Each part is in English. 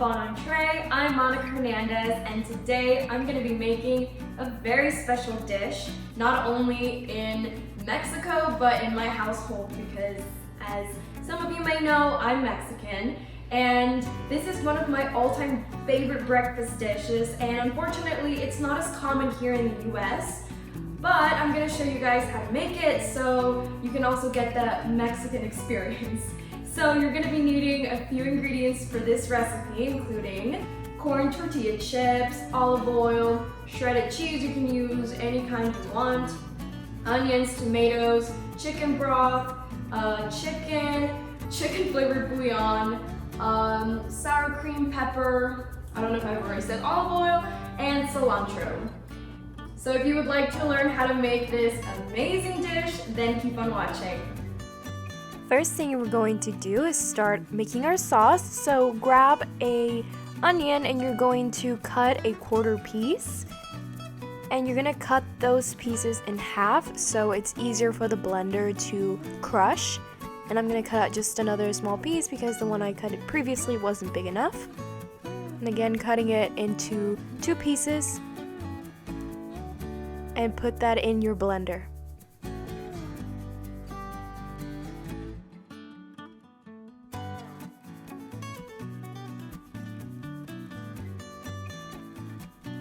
Bonne, Entrée. I'm Monica Hernandez, and today I'm going to be making a very special dish, not only in Mexico, but in my household, because as some of you may know, I'm Mexican, and this is one of my all-time favorite breakfast dishes, and unfortunately, it's not as common here in the US, but I'm going to show you guys how to make it so you can also get the Mexican experience. So you're going to be needing a few ingredients for this recipe, including corn tortilla chips, olive oil, shredded cheese, you can use any kind you want, onions, tomatoes, chicken broth, chicken flavored bouillon, sour cream, pepper, I don't know if I've already said olive oil, and cilantro. So if you would like to learn how to make this amazing dish, then keep on watching. First thing we're going to do is start making our sauce. So grab a onion and you're going to cut a quarter piece. And you're gonna cut those pieces in half so it's easier for the blender to crush. And I'm gonna cut out just another small piece because the one I cut it previously wasn't big enough. And again, cutting it into 2 pieces and put that in your blender.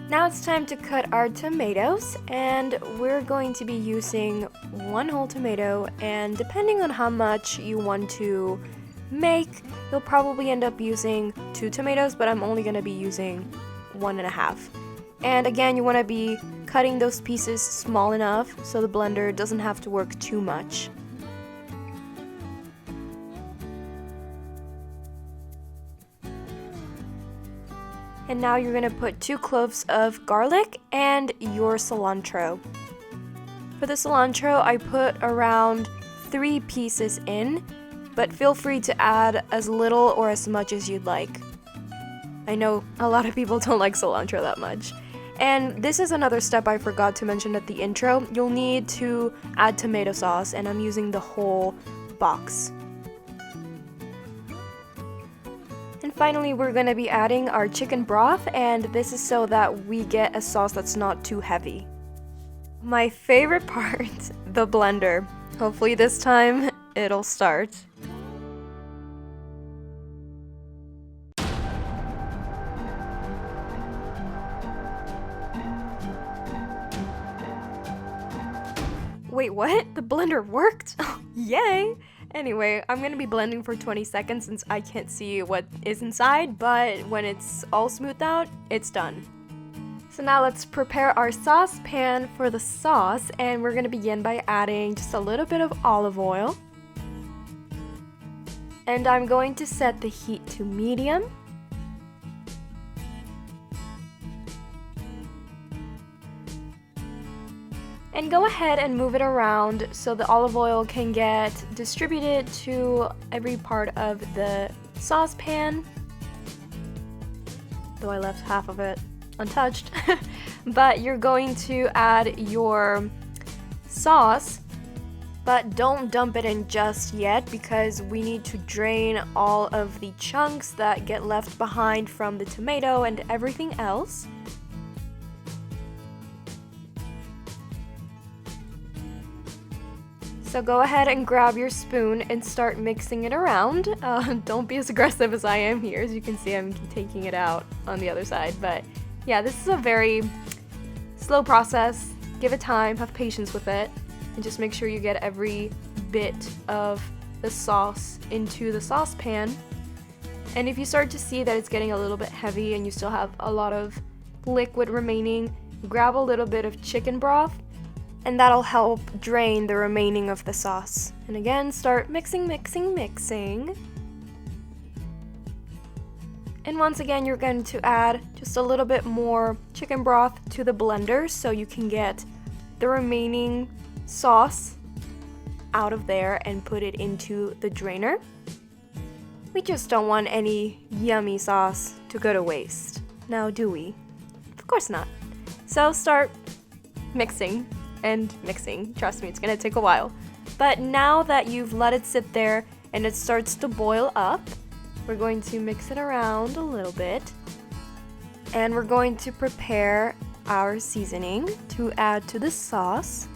Now it's time to cut our tomatoes, and we're going to be using 1 whole tomato, and depending on how much you want to make, you'll probably end up using 2 tomatoes, but I'm only going to be using 1.5. And again, you want to be cutting those pieces small enough so the blender doesn't have to work too much. And now you're going to put 2 cloves of garlic and your cilantro. For the cilantro, I put around 3 pieces in, but feel free to add as little or as much as you'd like. I know a lot of people don't like cilantro that much. And this is another step I forgot to mention at the intro. You'll need to add tomato sauce, and I'm using the whole box. And finally, we're going to be adding our chicken broth, and this is so that we get a sauce that's not too heavy. My favorite part, the blender. Hopefully this time it'll start. Wait, what? The blender worked? Yay! Anyway, I'm gonna be blending for 20 seconds since I can't see what is inside, but when it's all smoothed out, it's done. So now let's prepare our saucepan for the sauce, and we're gonna begin by adding just a little bit of olive oil. And I'm going to set the heat to medium. And go ahead and move it around so the olive oil can get distributed to every part of the saucepan. Though I left half of it untouched. But you're going to add your sauce, but don't dump it in just yet because we need to drain all of the chunks that get left behind from the tomato and everything else. So go ahead and grab your spoon and start mixing it around. Don't be as aggressive as I am here. As you can see, I'm taking it out on the other side. But yeah, this is a very slow process. Give it time, have patience with it, and just make sure you get every bit of the sauce into the saucepan. And if you start to see that it's getting a little bit heavy and you still have a lot of liquid remaining, grab a little bit of chicken broth, and that'll help drain the remaining of the sauce. And again, start mixing. And once again, you're going to add just a little bit more chicken broth to the blender so you can get the remaining sauce out of there and put it into the drainer. We just don't want any yummy sauce to go to waste. Now, do we? Of course not. So start mixing. Trust me, it's gonna take a while. But now that you've let it sit there and it starts to boil up, We're going to mix it around a little bit. And we're going to prepare our seasoning to add to the sauce.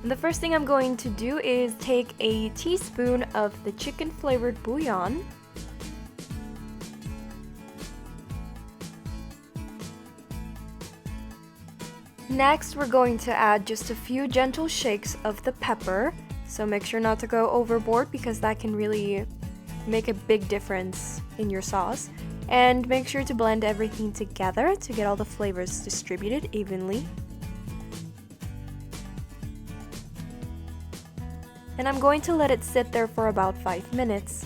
And the first thing I'm going to do is take a teaspoon of the chicken flavored bouillon. Next, we're going to add just a few gentle shakes of the pepper. So make sure not to go overboard because that can really make a big difference in your sauce. And make sure to blend everything together to get all the flavors distributed evenly. And I'm going to let it sit there for about 5 minutes.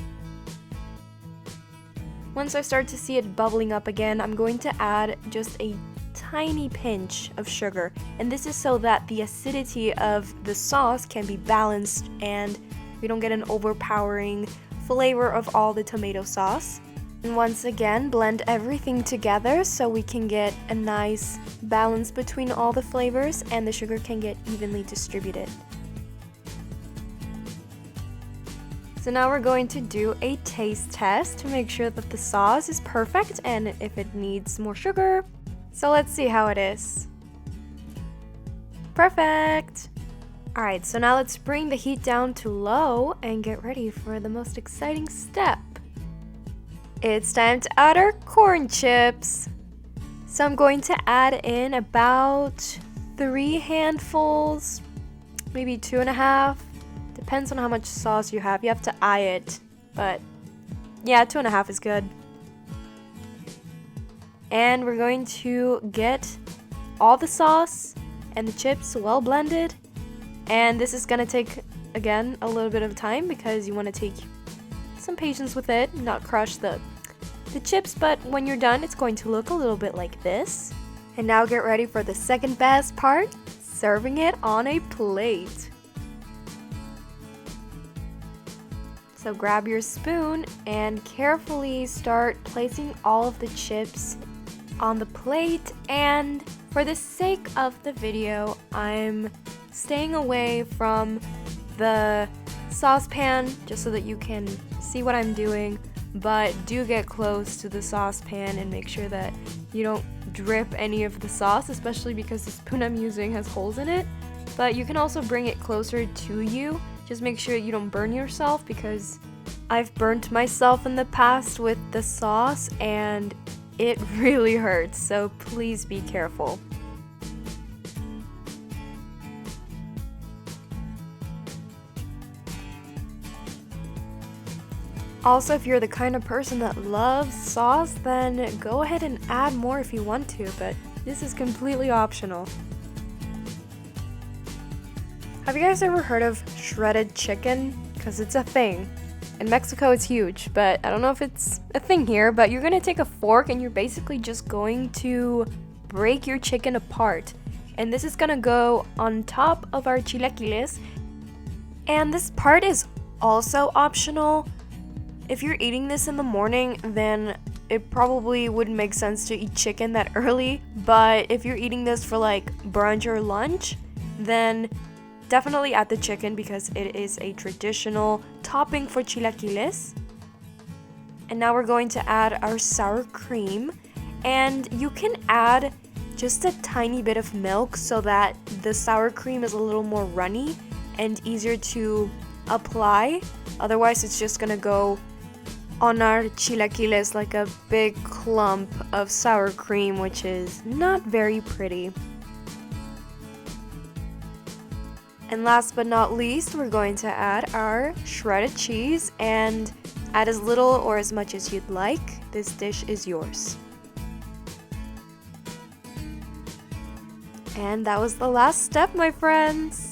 Once I start to see it bubbling up again, I'm going to add just a tiny pinch of sugar. And this is so that the acidity of the sauce can be balanced and we don't get an overpowering flavor of all the tomato sauce. And once again, blend everything together so we can get a nice balance between all the flavors and the sugar can get evenly distributed. So now we're going to do a taste test to make sure that the sauce is perfect and if it needs more sugar. So let's see how it is. Perfect! Alright, so now let's bring the heat down to low and get ready for the most exciting step. It's time to add our corn chips. So I'm going to add in about 3 handfuls, maybe 2.5. Depends on how much sauce you have. You have to eye it, but yeah, 2.5 is good. And we're going to get all the sauce and the chips well blended. And this is gonna take, again, a little bit of time because you want to take some patience with it, not crush the chips, but when you're done, it's going to look a little bit like this. And now get ready for the second best part, serving it on a plate. So grab your spoon and carefully start placing all of the chips on the plate. And for the sake of the video, I'm staying away from the saucepan just so that you can see what I'm doing. But do get close to the saucepan and make sure that you don't drip any of the sauce, especially because the spoon I'm using has holes in it. But you can also bring it closer to you. Just make sure you don't burn yourself because I've burnt myself in the past with the sauce and it really hurts, so please be careful. Also, if you're the kind of person that loves sauce, then go ahead and add more if you want to, but this is completely optional. Have you guys ever heard of shredded chicken? Because it's a thing. In Mexico, it's huge, but I don't know if it's a thing here, but you're gonna take a fork and you're basically just going to break your chicken apart. And this is gonna go on top of our chilaquiles. And this part is also optional. If you're eating this in the morning, then it probably wouldn't make sense to eat chicken that early. But if you're eating this for like brunch or lunch, then definitely add the chicken because it is a traditional topping for chilaquiles. And now we're going to add our sour cream. And you can add just a tiny bit of milk so that the sour cream is a little more runny and easier to apply. Otherwise, it's just gonna go on our chilaquiles like a big clump of sour cream, which is not very pretty. And last but not least, we're going to add our shredded cheese and add as little or as much as you'd like. This dish is yours. And that was the last step, my friends.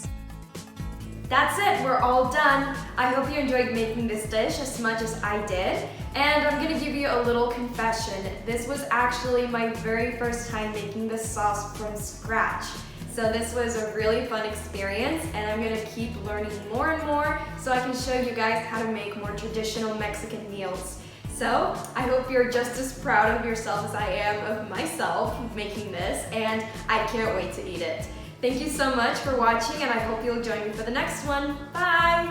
That's it, we're all done. I hope you enjoyed making this dish as much as I did. And I'm gonna give you a little confession. This was actually my very first time making this sauce from scratch. So this was a really fun experience and I'm gonna keep learning more and more so I can show you guys how to make more traditional Mexican meals. So I hope you're just as proud of yourself as I am of myself making this, and I can't wait to eat it. Thank you so much for watching and I hope you'll join me for the next one. Bye!